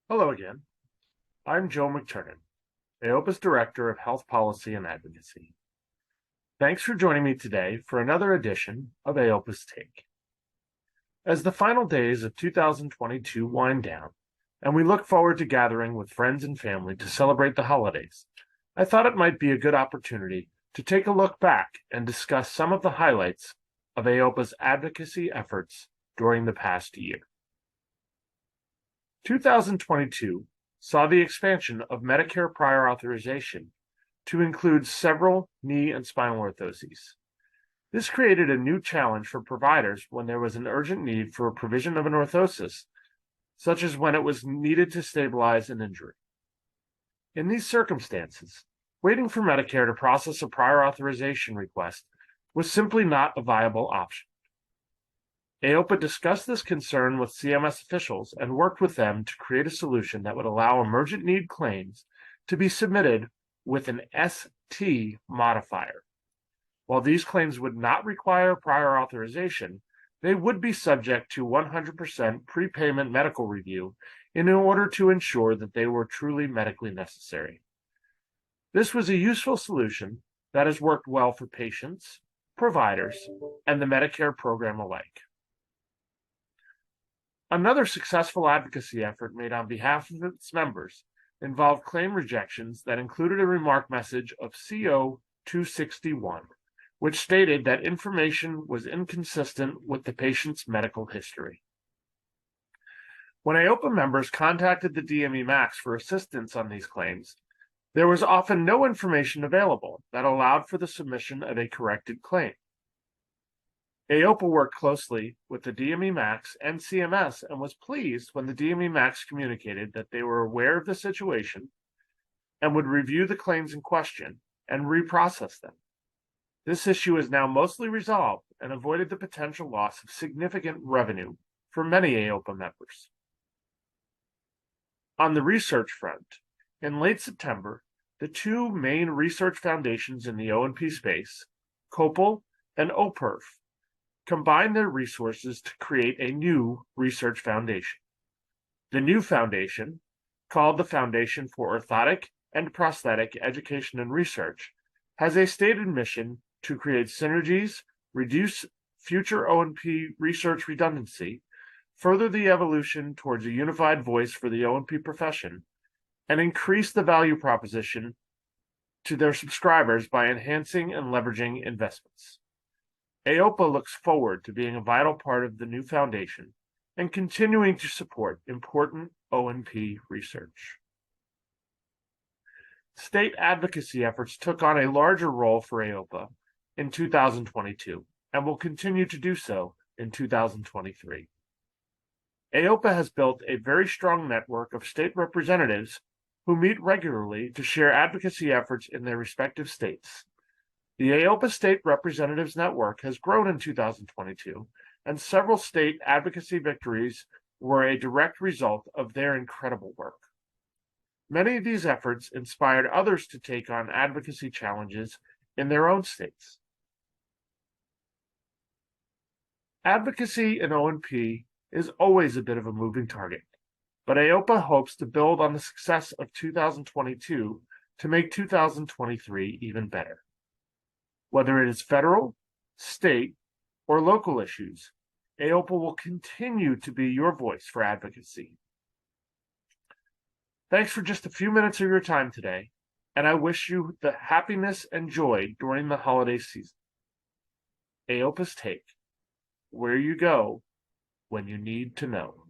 Hello again. I'm Joe McTurnan, AOPA's Director of Health Policy and Advocacy. Thanks for joining me today for another edition of AOPA's Take. As the final days of 2022 wind down, and we look forward to gathering with friends and family to celebrate the holidays, I thought it might be a good opportunity to take a look back and discuss some of the highlights of AOPA's advocacy efforts during the past year. 2022 saw the expansion of Medicare prior authorization to include several knee and spinal orthoses. This created a new challenge for providers when there was an urgent need for a provision of an orthosis, such as when it was needed to stabilize an injury. In these circumstances, waiting for Medicare to process a prior authorization request was simply not a viable option. AOPA discussed this concern with CMS officials and worked with them to create a solution that would allow emergent need claims to be submitted with an ST modifier. While these claims would not require prior authorization, they would be subject to 100% prepayment medical review in order to ensure that they were truly medically necessary. This was a useful solution that has worked well for patients, providers, and the Medicare program alike. Another successful advocacy effort made on behalf of its members involved claim rejections that included a remark message of CO 261, which stated that information was inconsistent with the patient's medical history. When AOPA members contacted the DME Max for assistance on these claims, there was often no information available that allowed for the submission of a corrected claim. AOPA worked closely with the DME Max and CMS and was pleased when the DME Max communicated that they were aware of the situation and would review the claims in question and reprocess them. This issue is now mostly resolved and avoided the potential loss of significant revenue for many AOPA members. On the research front, in late September, the two main research foundations in the O&P space, COPL and OPERF, combined their resources to create a new research foundation. The new foundation, called the Foundation for Orthotic and Prosthetic Education and Research, has a stated mission to create synergies, reduce future O&P research redundancy, further the evolution towards a unified voice for the O&P profession, and increase the value proposition to their subscribers by enhancing and leveraging investments. AOPA looks forward to being a vital part of the new foundation and continuing to support important O&P research. State advocacy efforts took on a larger role for AOPA in 2022 and will continue to do so in 2023. AOPA has built a very strong network of state representatives who meet regularly to share advocacy efforts in their respective states. The AOPA State Representatives Network has grown in 2022, and several state advocacy victories were a direct result of their incredible work. Many of these efforts inspired others to take on advocacy challenges in their own states. Advocacy in O&P is always a bit of a moving target, but AOPA hopes to build on the success of 2022 to make 2023 even better. Whether it is federal, state, or local issues, AOPA will continue to be your voice for advocacy. Thanks for just a few minutes of your time today, and I wish you the happiness and joy during the holiday season. AOPA's Take, where you go when you need to know.